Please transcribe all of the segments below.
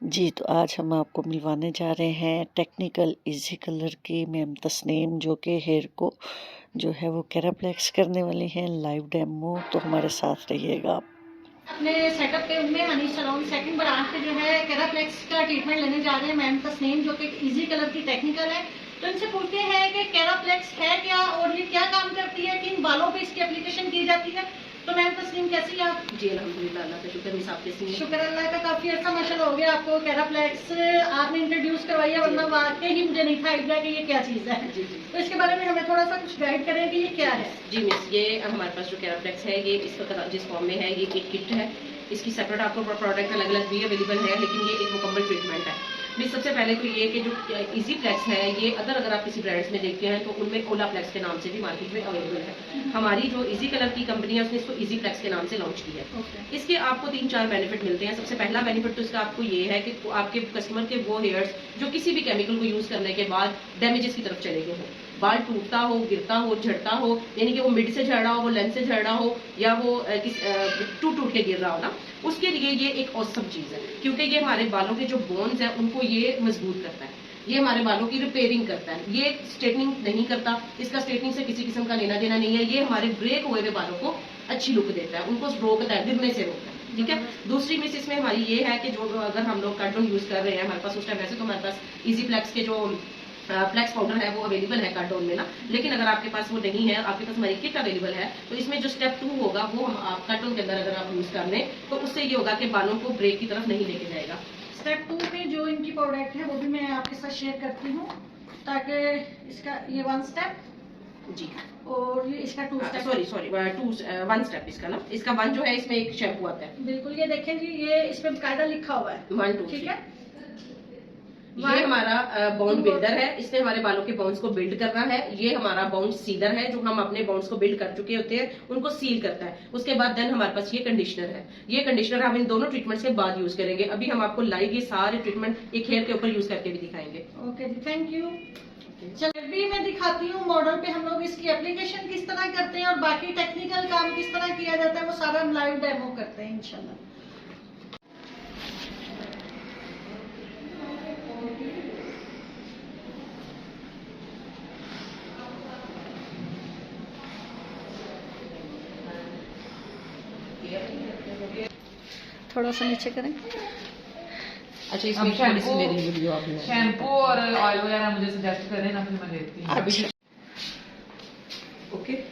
जी, तो आज हम आपको मिलवाने जा रहे हैं टेक्निकल इजी कलर की मैम तस्नीम, जो कि हेयर को जो है वो कैराप्लेक्स करने वाली हैं। लाइव डेमो, तो हमारे साथ रहिएगा आप। अपने सेटअप पे उनमें हनी सैलून सेकंड ब्रांच पे जो है कैराप्लेक्स का ट्रीटमेंट लेने जा रहे हैं मैम तस्नीम, जो कि इजी कलर की टेक्निकल है। तो इनसे पूछते हैं कि कैराप्लेक्स है क्या और ये क्या काम करती है, किन बालों पे इसकी एप्लीकेशन की जाती है। तो मैम तस्नीम कैसी है आप? जी अल्हम्दुलिल्लाह, अल्लाह का शुक्र। मिस आप कैसी हैं? शुक्र अल्लाह का, काफी अच्छा माशाल्लाह हो गया आपको कैराप्लेक्स आपने इंट्रोड्यूस करवाई है, वरना वाकई ही मुझे नहीं था आइडिया कि ये क्या चीज़ है। जी जी तो इसके बारे में हमें थोड़ा सा कुछ गाइड करें कि ये क्या है। जी मिस, ये हमारे पास जो कैराप्लेक्स है ये इस वक्त जिस फॉर्म में है ये एक किट है। इसकी सेपरेट आपको प्रोडक्ट अलग अलग भी अवेलेबल है, लेकिन ये एक मुकम्मल ट्रीटमेंट है। मिस सबसे पहले तो ये कि जो इजी फ्लेक्स है ये अगर आप किसी ब्रांड्स में देखते हैं तो उनमें ओला फ्लेक्स के नाम से भी मार्केट में अवेलेबल है। हमारी जो इजी कलर की कंपनी है उसने इसको इजी फ्लेक्स के नाम से लॉन्च किया है। इसके आपको 3-4 बेनिफिट मिलते हैं। सबसे पहला बेनिफिट तो इसका आपको ये है कि आपके कस्टमर के वो हेयर्स जो किसी भी केमिकल को यूज करने के बाद डैमेजेस की तरफ चले गए हो, बाल टूटता हो, गिरता हो, झड़ता हो, यानी कि वो मिड से झड़ रहा हो, वो लेंथ से झड़ रहा हो, या वो टूट के गिर रहा हो ना, उसके लिए ये एक औसम चीज है। क्योंकि ये हमारे बालों के जो बोन्स है उनको ये मजबूत करता है, ये हमारे बालों की रिपेयरिंग करता है। ये स्ट्रेटनिंग नहीं करता, इसका स्ट्रेटनिंग से किसी किस्म का लेना देना नहीं है। ये हमारे ब्रेक हुए हुए बालों को अच्छी लुक देता है, उनको रोकता है, गिरने से रोकता है। ठीक है। दूसरी मिस इसमें हमारी ये है कि जो अगर हम लोग कार्टून यूज कर रहे हैं, हमारे पास उस टाइम वैसे तो हमारे पास इजी फ्लेक्स के जो फ्लेक्स पाउडर है वो अवेलेबल है कार्टून में ना, लेकिन अगर आपके पास वो नहीं है, आपके पास हमारी किट अवेलेबल है, तो इसमें जो स्टेप 2 होगा वो आप कार्टून के अंदर अगर आप यूज कर लें तो उससे ये होगा कि बालों को ब्रेक की तरफ नहीं लेके जाएगा। स्टेप 2 में जो इनकी प्रोडक्ट है वो भी मैं आपके साथ शेयर करती हूँ, ताकि इसका ये 1 स्टेप जी, और ये इसका 2 स्टेप, सॉरी 1 स्टेप इसका ना, इसका 1 जो है इसमें एक शैम्पू आता है। बिल्कुल ये देखें जी, ये इसमें कायदा लिखा हुआ है 1 2 ठीक है। ये हमारा बाउंड बिल्डर है, इसने हमारे बालों के बाउंड्स को बिल्ड करना है। ये हमारा बाउंड सीलर है, जो हम अपने बाउंड्स को बिल्ड कर चुके होते हैं उनको सील करता है। उसके बाद देन हमारे पास ये कंडीशनर है। ये कंडीशनर हम इन दोनों ट्रीटमेंट्स के बाद यूज करेंगे। अभी हम आपको लाइव ये सारे ट्रीटमेंट एक हेयर के ऊपर यूज करके भी दिखाएंगे। Okay ji, thank you. चलिए भी मैं दिखाती हूँ मॉडल पे हम लोग इसकी एप्लीकेशन किस तरह करते हैं और बाकी टेक्निकल काम किस तरह किया जाता है, वो सारा हम लाइव डेमो करते हैं इंशाल्लाह। थोड़ा सा नीचे करें। अच्छा, इसमें थोड़ी सी मेरी वीडियो आप शैम्पू और ऑयल वगैरह मुझे सजेस्ट करें ना, फिर मैं देखती हूँ। अच्छा ओके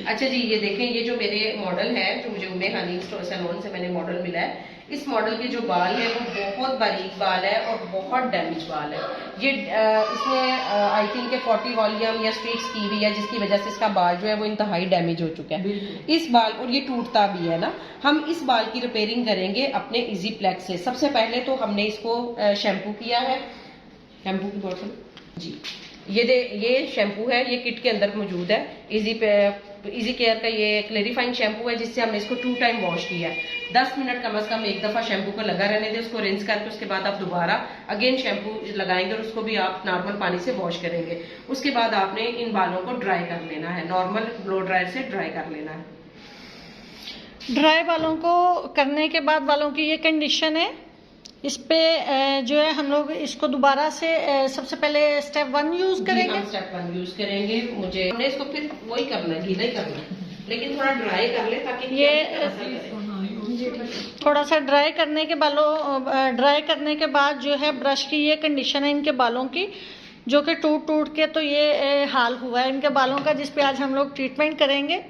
अच्छा जी, ये देखें, ये जो मेरे मॉडल है, जो मुझे उम्मे हनी सैलून से मैंने मॉडल मिला है, इस मॉडल के जो बाल है वो बहुत बारीक बाल है और बहुत डैमेज बाल है। ये इसमें आई थिंक 40 वॉल्यूम या स्ट्रीक्स की हुई है, जिसकी वजह से इसका बाल जो है वो इंतहाई डैमेज हो चुका है इस बाल, और ये टूटता भी है ना। हम इस बाल की रिपेयरिंग करेंगे अपने इजी फ्लेक्स से। सबसे पहले तो हमने इसको शैम्पू किया है, शैम्पू की बोतल जी, ये शैम्पू है, ये किट के अंदर मौजूद है। इजी केयर का ये क्लेरिफाइंग शैम्पू है, जिससे हमने इसको 2 टाइम वॉश किया है। 10 मिनट कम से कम एक दफा शैम्पू को लगा रहने दें, उसको रिंस करके उसके बाद आप दोबारा अगेन शैम्पू लगाएंगे और उसको भी आप नॉर्मल पानी से वॉश करेंगे। उसके बाद आपने इन बालों को ड्राई कर लेना है, नॉर्मल ब्लो ड्रायर से ड्राई कर लेना है। ड्राई बालों को करने के बाद बालों की ये कंडीशन है, इस पे जो है हम लोग इसको दोबारा से सबसे पहले स्टेप 1 यूज करेंगे। हम स्टेप 1 यूज करेंगे। हमने इसको फिर वही करना है, गीला ही करना है, लेकिन थोड़ा ड्राई कर ले ताकि ये थोड़ा सा ड्राई करने के ड्राई करने के बाद जो है ब्रश की ये कंडीशन है इनके बालों की, जो कि टूट टूट के तो ये हाल हुआ है इनके बालों का, जिस पे आज हम लोग ट्रीटमेंट करेंगे।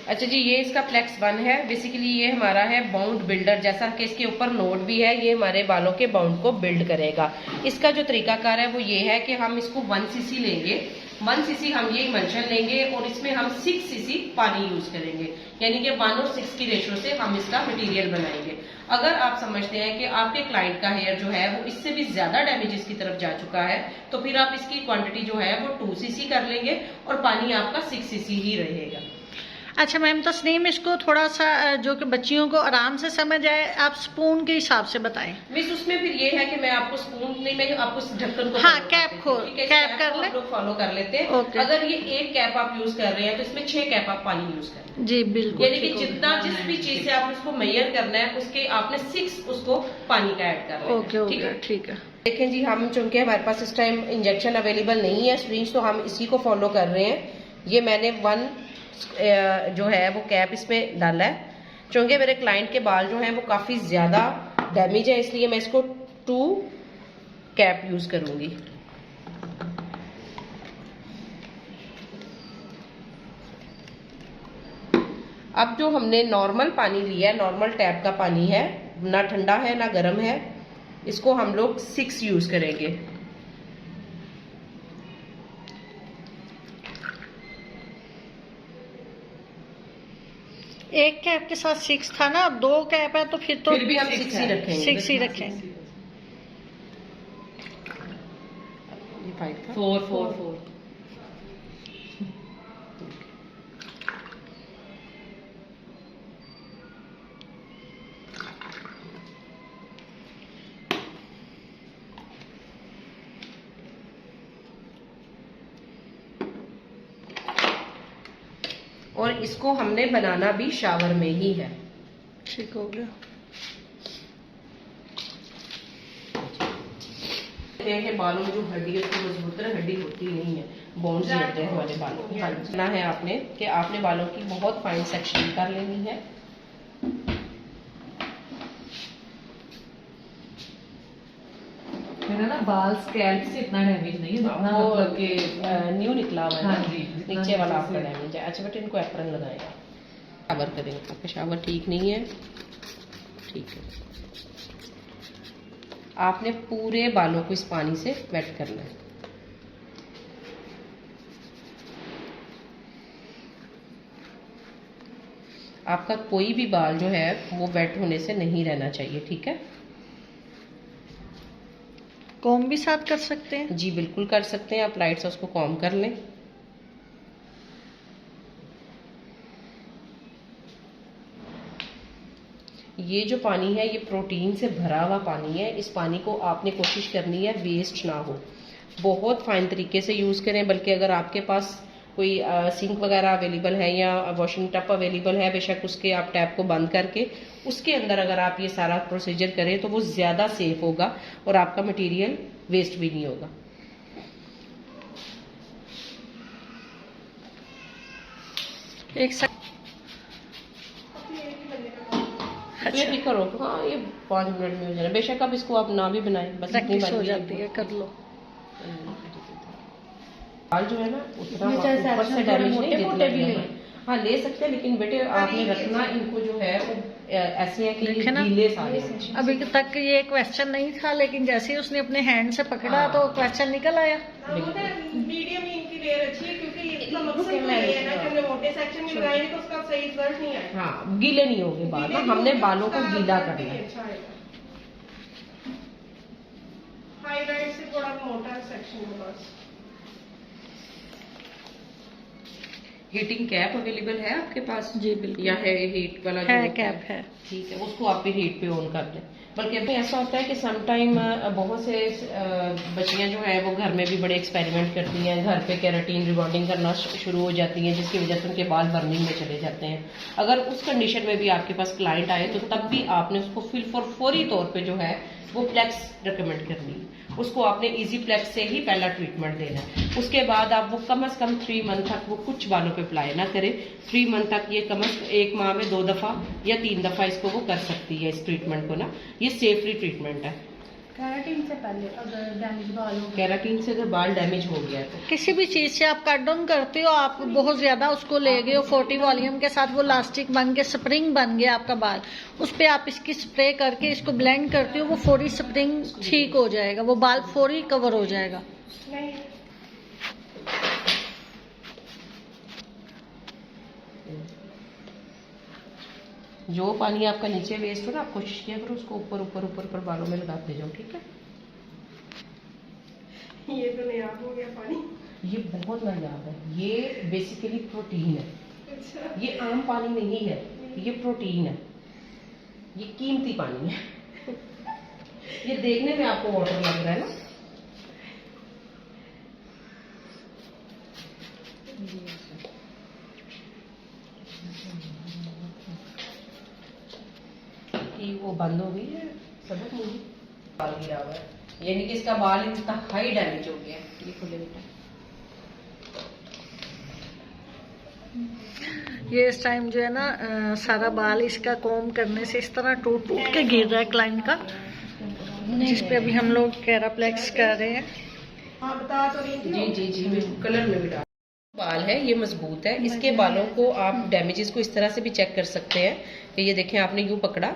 अच्छा जी, ये इसका फ्लेक्स 1 है। बेसिकली ये हमारा है बाउंड बिल्डर, जैसा कि इसके ऊपर नोट भी है, ये हमारे बालों के बाउंड को बिल्ड करेगा। इसका जो तरीकाकार है वो ये है कि हम इसको 1 cc लेंगे, 1 cc हम ये इमल्शन लेंगे और इसमें हम 6 cc पानी यूज करेंगे, यानी कि 1 और 6 की रेशो से हम इसका मटेरियल बनाएंगे। अगर आप समझते हैं कि आपके क्लाइंट का हेयर जो है वो इससे भी ज्यादा डैमेजेस की तरफ जा चुका है, तो फिर आप इसकी क्वांटिटी जो है वो 2 cc कर लेंगे और पानी आपका 6 cc ही रहेगा। अच्छा मैम तस्नीम, इसको थोड़ा सा जो कि बच्चियों को आराम से समझ आए, आप स्पून के हिसाब से बताएं। मिस उसमें फिर ये है कि मैं आपको स्पून नहीं, मैं आपको इस ढक्कन को हाँ, follow कैप करती खो हूँ, ठीक है? इस कैप कर को ले। आप लोग फॉलो कर लेते हैं। ओके। अगर ये एक कैप आप यूज कर रहे हैं तो इसमें 6 कैप आप पानी यूज करें। जी बिल्कुल। यानी कि जितना जिस भी चीज से आप उसको मेजर करना है उसके आपने 6 उसको पानी का ऐड करना है। ओके ओके ठीक है। देखें जी, हम चूंकि हमारे पास इस टाइम इंजेक्शन अवेलेबल नहीं है सिरिंज, तो हम इसी को फॉलो कर रहे हैं। ये मैंने 1 जो है वो कैप इस पे डाला है। चूंकि मेरे क्लाइंट के बाल जो हैं वो काफी ज्यादा डैमेज है, इसलिए मैं इसको 2 कैप यूज करूंगी। अब जो हमने नॉर्मल पानी लिया है, नॉर्मल टैप का पानी है, ना ठंडा है ना गर्म है, इसको हम लोग 6 यूज करेंगे। एक कैप के साथ 6 था ना, अब 2 कैप है तो फिर तो फिर भी हम 6 ही रखेंगे। 6 ही रखेंगे। ये 5 था। 4 और इसको हमने बनाना भी शावर में ही है। ठीक हो गया। बालों में जो हड्डी है उसको मजबूत तरह हड्डी होती नहीं है, बोन्स होते हैं हमारे बालों में। करना है आपने कि आपने बालों की बहुत फाइन सेक्शन कर लेनी है। मेरा ना बाल स्कैल्प से इतना डैमेज नहीं है जितना वो मतलब कि न्यू निकला हुआ है। हाँ जी, नीचे वाला आपका डैमेज है। अच्छा बेटे, इनको एप्रन लगाएगा, शावर करेंगे। आपका शावर ठीक नहीं है, ठीक है। आपने पूरे बालों को इस पानी से वेट करना है। आपका कोई भी बाल जो है वो वेट होने से नहीं रहना चाहिए, ठीक है? कॉम भी साथ कर सकते हैं? जी बिल्कुल कर सकते हैं। आप लाइट से उसको कॉम कर लें। ये जो पानी है ये प्रोटीन से भरा हुआ पानी है। इस पानी को आपने कोशिश करनी है वेस्ट ना हो, बहुत फाइन तरीके से यूज करें। बल्कि अगर आपके पास कोई सिंक वगैरह अवेलेबल है या वॉशिंग टब अवेलेबल है, बेशक उसके आप टैप को बंद करके उसके अंदर अगर आप ये सारा प्रोसीजर करें तो वो ज्यादा सेफ होगा और आपका मटेरियल वेस्ट भी नहीं होगा। एक सेकंड। अच्छा भी करो, हाँ ये 5 मिनट में हो जाना। बेशक अब इसको आप ना भी बनाएं, बस इतनी प्रैक्टिस हो बन जाती है, कर लो। बाल जो है ना उतना ऊपर से डैमेज नहीं, जितना भी है हाँ ले सकते हैं, लेकिन बेटे आपने रखना इनको जो है वो ऐसे है कि देखे ना? गीले सारे। अभी तक ये क्वेश्चन नहीं था, लेकिन जैसे ही उसने अपने हैंड से पकड़ा तो क्वेश्चन निकल आया। मीडियम ही इनकी लेयर अच्छी है, क्योंकि इसका मकसद तो ये है ना कि हमने मोटे सेक्शन में लगाएंगे तो उसका सही रिजल्ट नहीं आएगा। हाँ गीले नहीं होंगे बाल ना, हमने बालों को गीला करना है। अच्छा आएगा। हाईलाइट से थोड़ा मोटा सेक्शन है बस। हीटिंग कैप अवेलेबल है आपके पास? जी बिल्कुल या है हीट वाला जो है, होता कैप है। ठीक है, उसको आप भी हीट पे ऑन कर लें। बल्कि अभी ऐसा होता है कि सम टाइम बहुत से बच्चियां जो है वो घर में भी बड़े एक्सपेरिमेंट करती हैं, घर पे केराटिन रिबॉन्डिंग करना शुरू हो जाती हैं, जिसकी वजह से उनके बाल बर्निंग में चले जाते हैं। अगर उस कंडीशन में भी आपके पास क्लाइंट आए तो तब भी आपने उसको फौरी तौर पे जो है वो प्लेक्स रिकमेंड करनी है। उसको आपने इजी प्लेक्स से ही पहला ट्रीटमेंट देना है। उसके बाद आप वो कम से कम 3 मंथ तक वो कुछ बालों पे अप्लाई ना करें। 3 मंथ तक ये कम से कम 1 माह में 2 दफा या 3 दफा इसको वो कर सकती है, इस ट्रीटमेंट को ना। ये सेफली ट्रीटमेंट है। केराटिन से पहले अगर डैमेज बाल हो, केराटिन से अगर बाल डैमेज हो गया तो किसी भी चीज से आप कट डाउन करते हो, आप बहुत ज्यादा उसको ले गए हो 40 वॉल्यूम के साथ, वो लास्टिक बन के स्प्रिंग बन गया आपका बाल, उस पे आप इसकी स्प्रे करके इसको ब्लेंड करते हो, वो फौरी स्प्रिंग ठीक हो जाएगा, वो बाल फौरी कवर हो जाएगा। नहीं जो पानी आपका नीचे वेस्ट हो ना, आप कोशिश किया करो उसको ऊपर ऊपर ऊपर ऊपर बालों में लगाते जाओ, ठीक है? ये तो नहीं हो गया पानी। ये बहुत नायाब है, ये बेसिकली प्रोटीन है। अच्छा। ये आम पानी नहीं है, ये प्रोटीन है, ये कीमती पानी है। ये देखने में आपको वाटर लग रहा है ना, कि वो बंद हो गई है सबक मुझे बाल गिरा हुआ है, यानी कि इसका बाल इंतहाई डैमेज हो गया है। ये खुले बेटा, ये इस टाइम जो है ना सारा बाल इसका कॉम्ब करने से इस तरह टूट टूट के गिर रहा है क्लाइंट का, जिस पे अभी हम लोग कैराप्लेक्स कर रहे हैं। हाँ बता तो रही थी। जी जी जी बिल्कुल, कलर में भी डाल। बाल है ये मजबूत है, इसके बालों को आप डैमेजेस को इस तरह से भी चेक कर सकते हैं कि ये देखें, आपने यूं पकड़ा,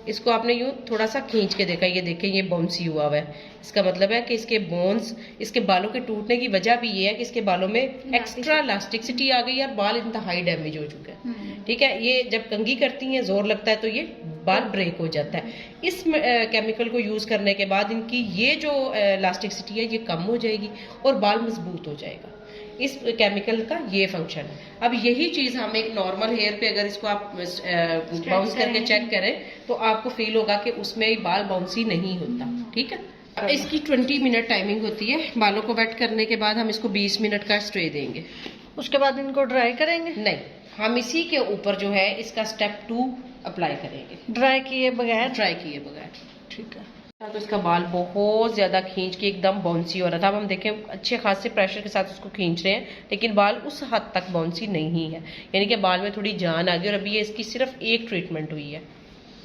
इसको आपने यूं थोड़ा सा खींच के देखा, ये देखें ये बाउंसी हुआ है। इसका मतलब है कि इसके बोन्स, इसके बालों के टूटने की वजह भी ये है कि इसके बालों में एक्स्ट्रा इलास्टिसिटी आ गई और बाल इंतहाई डैमेज हो चुके हैं। ठीक है, ये जब कंघी करती हैं, जोर लगता है तो ये बाल ब्रेक हो जाता है। इस केमिकल को यूज करने के बाद इनकी ये जो इलास्टिसिटी है ये कम हो जाएगी और बाल मजबूत हो जाएगा। इस केमिकल का ये फंक्शन है। अब यही चीज हम एक नॉर्मल हेयर पे अगर इसको आप बाउंस करके चेक करें तो आपको फील होगा कि उसमें बाल बाउंसी नहीं होता। ठीक है, इसकी 20 मिनट टाइमिंग होती है। बालों को वेट करने के बाद हम इसको 20 मिनट का स्ट्रे देंगे, उसके बाद इनको ड्राई करेंगे। नहीं, हम इसी के ऊपर जो है इसका स्टेप 2 अप्लाई करेंगे, ड्राई किए बगैर। ड्राई किए बगैर। ठीक है, तो इसका बाल बहुत ज्यादा खींच के एकदम बाउंसी हो रहा था। अब हम देखें अच्छे खासे प्रेशर के साथ उसको खींच रहे हैं, लेकिन बाल उस हद तक बाउंसी नहीं है, यानी कि बाल में थोड़ी जान आ गई। और अभी ये इसकी सिर्फ एक ट्रीटमेंट हुई है।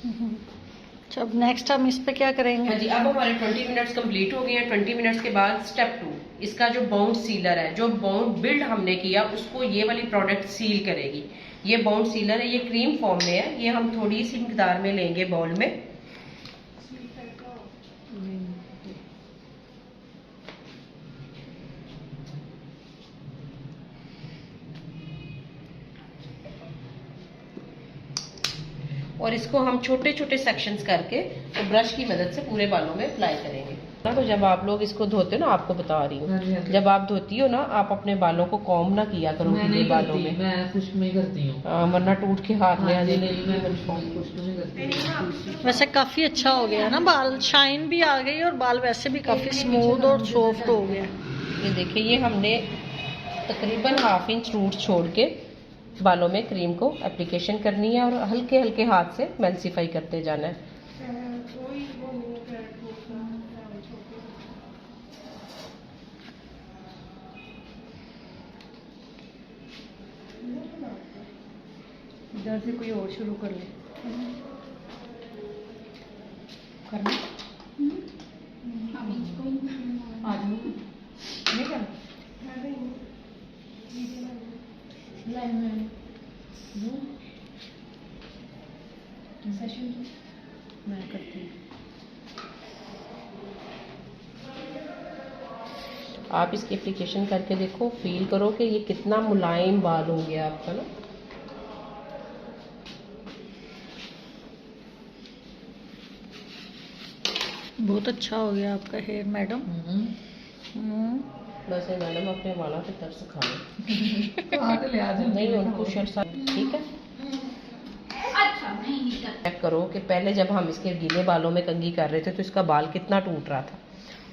अच्छा, अब नेक्स्ट हम इस पे क्या करेंगे? हाँ जी, अब हमारे 20 मिनट्स कंप्लीट हो गए हैं। 20 मिनट्स के बाद स्टेप 2, इसका जो बाउंड सीलर है, जो बाउंड बिल्ड हमने किया उसको ये वाली प्रोडक्ट सील करेगी। ये बाउंड सीलर है, ये क्रीम फॉर्म में है, ये हम थोड़ी सी मिकदार में लेंगे बाउल में। और इसको हम छोटे छोटे सेक्शंस करके तो ब्रश की मदद से पूरे बालों में अप्लाई करेंगे। तो जब आप लोग इसको धोते हो ना, आपको बता रही हूँ, जब आप धोती हो ना, आप अपने बालों को कॉम्ब ना किया करो गीले बालों में, मैं खुश्क में करती हूँ, वरना टूट के हाथ में आ जाएगी। वैसे काफी अच्छा हो गया ना, बाल शाइन भी आ गई और बाल वैसे भी काफी स्मूथ और सॉफ्ट हो गया। ये देखिए, ये हमने तकरीबन ½ इंच रूट छोड़ के बालों में क्रीम को एप्लीकेशन करनी है और हल्के हल्के हाथ से मेल्सिफाई करते जाना है। इधर से कोई और शुरू कर ले करना। आज नहीं करना, मैं करती हूँ। आप इसकी एप्लीकेशन करके देखो, फील करो कि ये कितना मुलायम बाल हो गया आपका ना। बहुत अच्छा हो गया आपका हेयर मैडम। वैसे मैडम अपने बालों पे तरस खा लो, नहीं नहीं उनको शर्सा। ठीक है, चेक करो कि पहले जब हम इसके गीले बालों में कंघी कर रहे थे तो इसका बाल कितना टूट रहा था,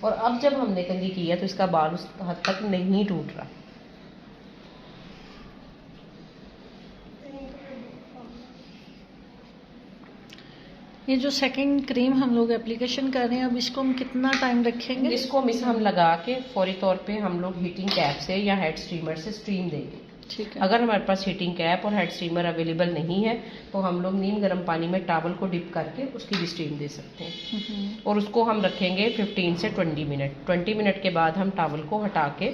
और अब जब हमने कंघी की है तो इसका बाल उस हद तक नहीं टूट रहा। ये जो सेकंड क्रीम हम लोग एप्लीकेशन कर रहे हैं, अब इसको हम कितना टाइम रखेंगे? इसको हम लगा के फौरी तौर पे हम लोग हीटिंग कैप से या हेड स्टीमर से स्टीम देंगे। ठीक है। अगर हमारे पास हीटिंग कैप और हेड स्टीमर अवेलेबल नहीं है तो हम लोग नीम गर्म पानी में टॉवल को डिप करके उसकी भी स्टीम दे सकते हैं। और उसको हम रखेंगे 15 से 20 मिनट। 20 मिनट के बाद हम टॉवल को हटा के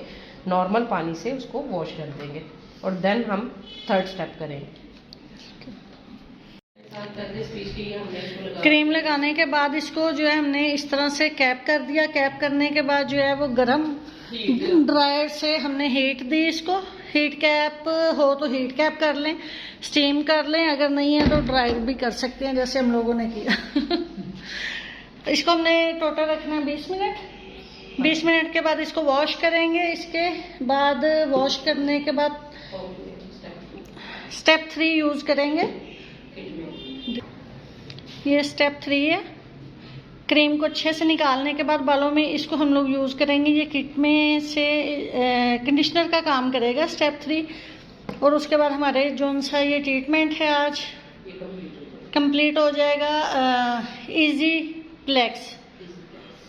नॉर्मल पानी से उसको वॉश कर देंगे और देन हम थर्ड स्टेप करेंगे। क्रीम लगाने के बाद इसको जो है हमने इस तरह से कैप कर दिया। कैप करने के बाद जो है वो गरम ड्रायर से हमने हीट दी इसको। हीट कैप हो तो हीट कैप कर लें, स्टीम कर लें, अगर नहीं है तो ड्रायर भी कर सकते हैं जैसे हम लोगों ने किया। इसको हमने टोटल रखना है 20 मिनट। 20 मिनट के बाद इसको वॉश करेंगे। इसके बाद वॉश करने के बाद स्टेप 3 यूज करेंगे। ये स्टेप 3 है। क्रीम को अच्छे से निकालने के बाद बालों में इसको हम लोग यूज करेंगे। ये किट में से कंडीशनर का काम करेगा स्टेप 3। और उसके बाद हमारे जोन सा ये ट्रीटमेंट है आज कंप्लीट हो जाएगा। Easyplex,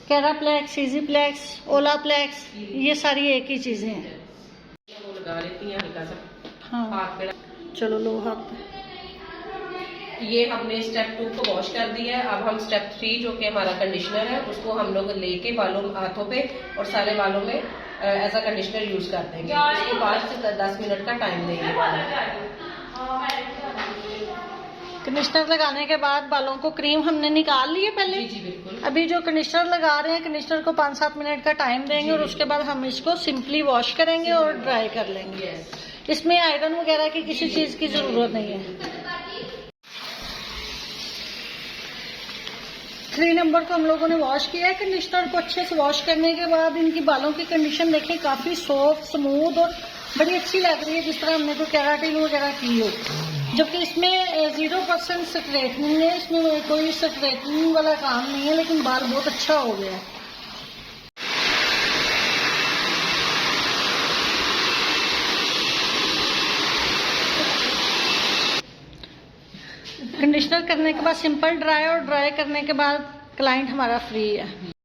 Keraplex, Easyplex, Olaplex, ये सारी एक ही चीजें हैं। वो लगा लेती हैं हल्का सा हाँ, हाथ पे। चलो लो हाथ। ये हमने स्टेप 2 को वॉश कर दिया है। अब हम स्टेप 3 जो कि हमारा कंडीशनर है उसको हम लोग लेके बालों हाथों पे और सारे बालों में एज अ कंडीशनर यूज कर देंगे। उसके बाद से 10 मिनट का टाइम देंगे बालों को। कंडीशनर लगाने के बाद बालों को क्रीम हमने निकाल ली है पहले। जी जी बिल्कुल। अभी जो कंडीशनर लगा रहे हैं, कंडीशनर को 5-7 मिनट का टाइम देंगे और उसके बाद हम इसको सिंपली वॉश करेंगे और ड्राई कर लेंगे। इसमें आयरन वगैरह की किसी चीज की जरूरत नहीं है। 3 नंबर को हम लोगों ने वॉश किया है। कंडीशनर को अच्छे से वॉश करने के बाद इनकी बालों की कंडीशन देखें, काफी सॉफ्ट, स्मूथ और बड़ी अच्छी लग रही है, जिस तरह हमने कोई केराटिन वगैरह की हो। जबकि इसमें 0% स्ट्रेटनिंग है, इसमें कोई स्ट्रेटनिंग वाला काम नहीं है, लेकिन बाल बहुत अच्छा हो गया है। कंडीशनर करने के बाद सिंपल ड्राई और ड्राई करने के बाद क्लाइंट हमारा फ्री है।